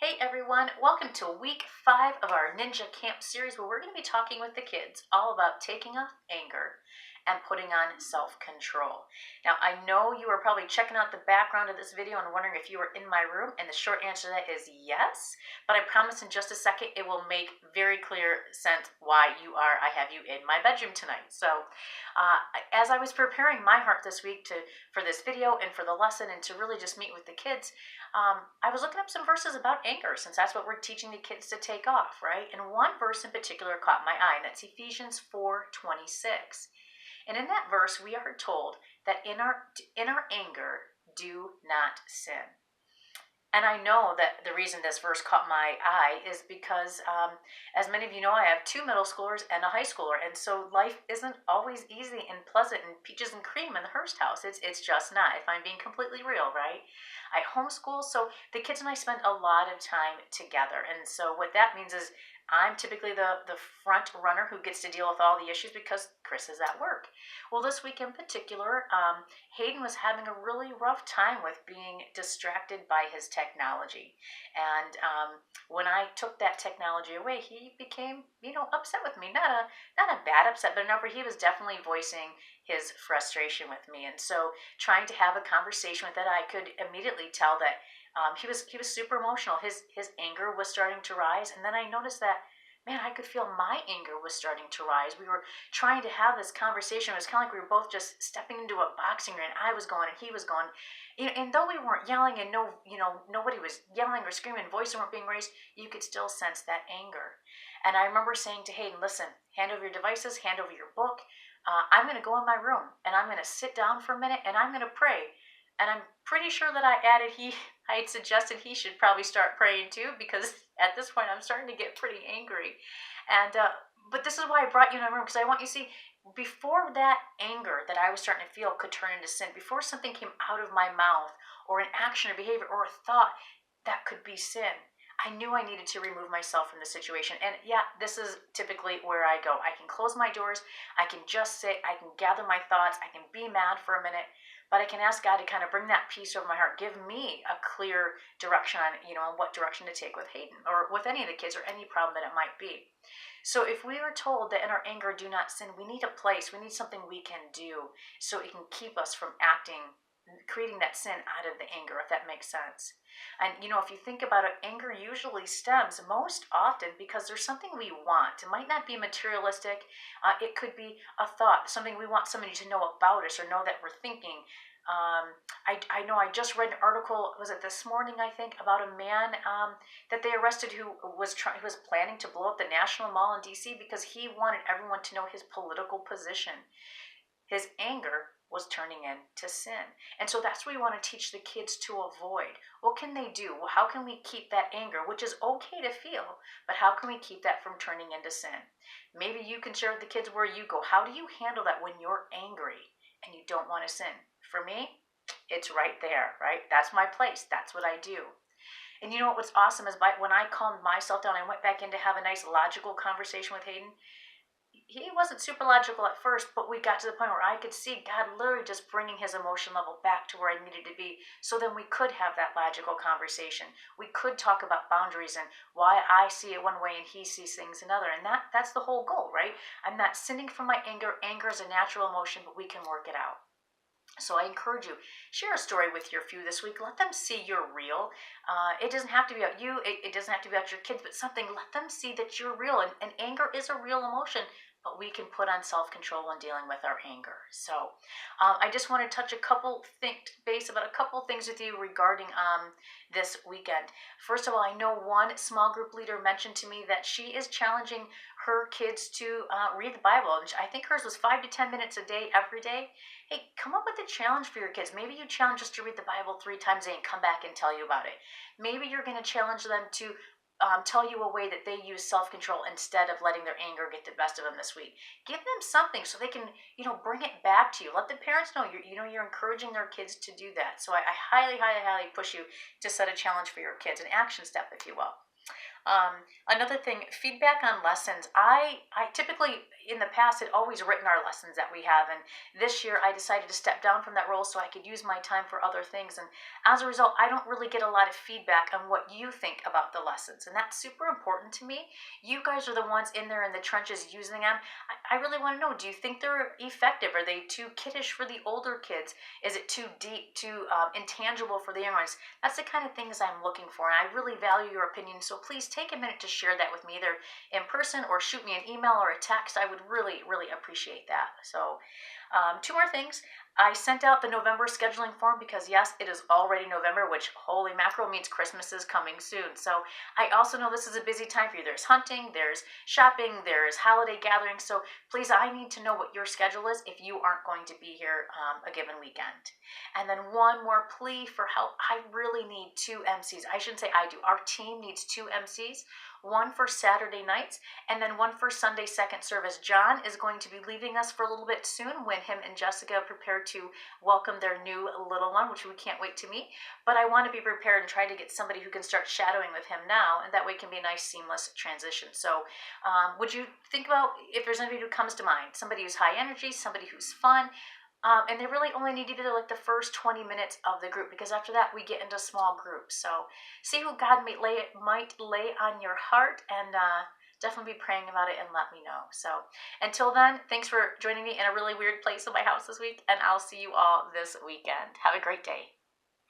Hey everyone, welcome to week 5 of our Ninja Camp series where we're going to be talking with the kids all about taking off anger and putting on self-control. Now, I know you are probably checking out the background of this video and wondering if you were in my room, and the short answer to that is yes, but I promise in just a second it will make very clear sense why I have you in my bedroom tonight. So, as I was preparing my heart this week for this video and for the lesson and to really just meet with the kids, I was looking up some verses about anger, since that's what we're teaching the kids to take off, right? And one verse in particular caught my eye, and that's Ephesians 4:26. And in that verse, we are told that in our anger, do not sin. And I know that the reason this verse caught my eye is because, as many of you know, I have 2 middle schoolers and a high schooler. And so life isn't always easy and pleasant and peaches and cream in the Hearst house. It's just not, if I'm being completely real, right? I homeschool, so the kids and I spend a lot of time together. And so what that means is I'm typically the front runner who gets to deal with all the issues because Chris is at work. Well, this week in particular, Hayden was having a really rough time with being distracted by his technology. And when I took that technology away, he became, upset with me. Not a bad upset, but enough where he was definitely voicing his frustration with me. And so trying to have a conversation with it, I could immediately tell that he was super emotional. His anger was starting to rise, and then I noticed that, man, I could feel my anger was starting to rise. We were trying to have this conversation. It was kind of like we were both just stepping into a boxing ring. I was going and he was going. And though we weren't yelling and nobody was yelling or screaming, voices weren't being raised, you could still sense that anger. And I remember saying to Hayden, listen, hand over your devices, hand over your book. I'm going to go in my room and I'm going to sit down for a minute and I'm going to pray. And I'm pretty sure that I had suggested he should probably start praying too, because at this point I'm starting to get pretty angry. And but this is why I brought you in my room, because I want you to see, before that anger that I was starting to feel could turn into sin, before something came out of my mouth or an action or behavior or a thought that could be sin, I knew I needed to remove myself from the situation. And yeah, this is typically where I go. I can close my doors, I can just sit, I can gather my thoughts, I can be mad for a minute, but I can ask God to kind of bring that peace over my heart, give me a clear direction on, on what direction to take with Hayden or with any of the kids or any problem that it might be. So if we are told that in our anger, do not sin, we need a place, we need something we can do so it can keep us from creating that sin out of the anger, if that makes sense. And if you think about it, anger usually stems most often because there's something we want. It might not be materialistic. It could be a thought, something we want somebody to know about us or know that we're thinking. I know I just read an article, was it this morning, I think, about a man that they arrested who was planning to blow up the National Mall in DC because he wanted everyone to know his political position. His anger was turning into sin. And so that's what we want to teach the kids to avoid. What can they do? Well, how can we keep that anger, which is okay to feel, but how can we keep that from turning into sin? Maybe you can share with the kids where you go. How do you handle that when you're angry and you don't want to sin? For me, it's right there, right? That's my place. That's what I do. And you know what's awesome is when I calmed myself down, I went back in to have a nice logical conversation with Hayden. He wasn't super logical at first, but we got to the point where I could see God literally just bringing his emotion level back to where I needed to be, so then we could have that logical conversation. We could talk about boundaries and why I see it one way and he sees things another. And that's the whole goal, right? I'm not sinning from my anger. Anger is a natural emotion, but we can work it out. So I encourage you, share a story with your few this week. Let them see you're real. It doesn't have to be about you. It doesn't have to be about your kids, but something, let them see that you're real. And anger is a real emotion, but we can put on self-control when dealing with our anger. So I just want to touch base about a couple things with you regarding this weekend. First of all, I know one small group leader mentioned to me that she is challenging her kids to read the Bible. And I think hers was 5 to 10 minutes a day, every day. Hey, come up with a challenge for your kids. Maybe you challenge us to read the Bible 3 times a day and come back and tell you about it. Maybe you're going to challenge them to tell you a way that they use self-control instead of letting their anger get the best of them this week. Give them something so they can, bring it back to you. Let the parents know you're encouraging their kids to do that. So I highly, highly, highly push you to set a challenge for your kids, an action step, if you will. Another thing, feedback on lessons. I typically in the past had always written our lessons that we have, and this year I decided to step down from that role so I could use my time for other things. And as a result, I don't really get a lot of feedback on what you think about the lessons, and that's super important to me. You guys are the ones in there in the trenches using them. I really want to know, do you think they're effective? Are they too kiddish for the older kids? Is it too deep, too intangible for the young ones? That's the kind of things I'm looking for, and I really value your opinion. So please take a minute to share that with me, either in person or shoot me an email or a text. I would really, really appreciate that. So, two more things. I sent out the November scheduling form because, yes, it is already November, which, holy mackerel, means Christmas is coming soon. So I also know this is a busy time for you. There's hunting, there's shopping, there's holiday gatherings. So please, I need to know what your schedule is if you aren't going to be here a given weekend. And then one more plea for help. I really need two MCs. I shouldn't say I do. Our team needs two MCs, one for Saturday nights and then one for Sunday second service. John is going to be leaving us for a little bit soon when him and Jessica prepare to welcome their new little one, which we can't wait to meet. But I want to be prepared and try to get somebody who can start shadowing with him now, and that way it can be a nice seamless transition. So would you think about if there's anybody who comes to mind, somebody who's high energy, somebody who's fun, and they really only need to be there like the first 20 minutes of the group, because after that we get into small groups. So see who God might lay on your heart, and definitely be praying about it and let me know. So until then, thanks for joining me in a really weird place in my house this week, and I'll see you all this weekend. Have a great day.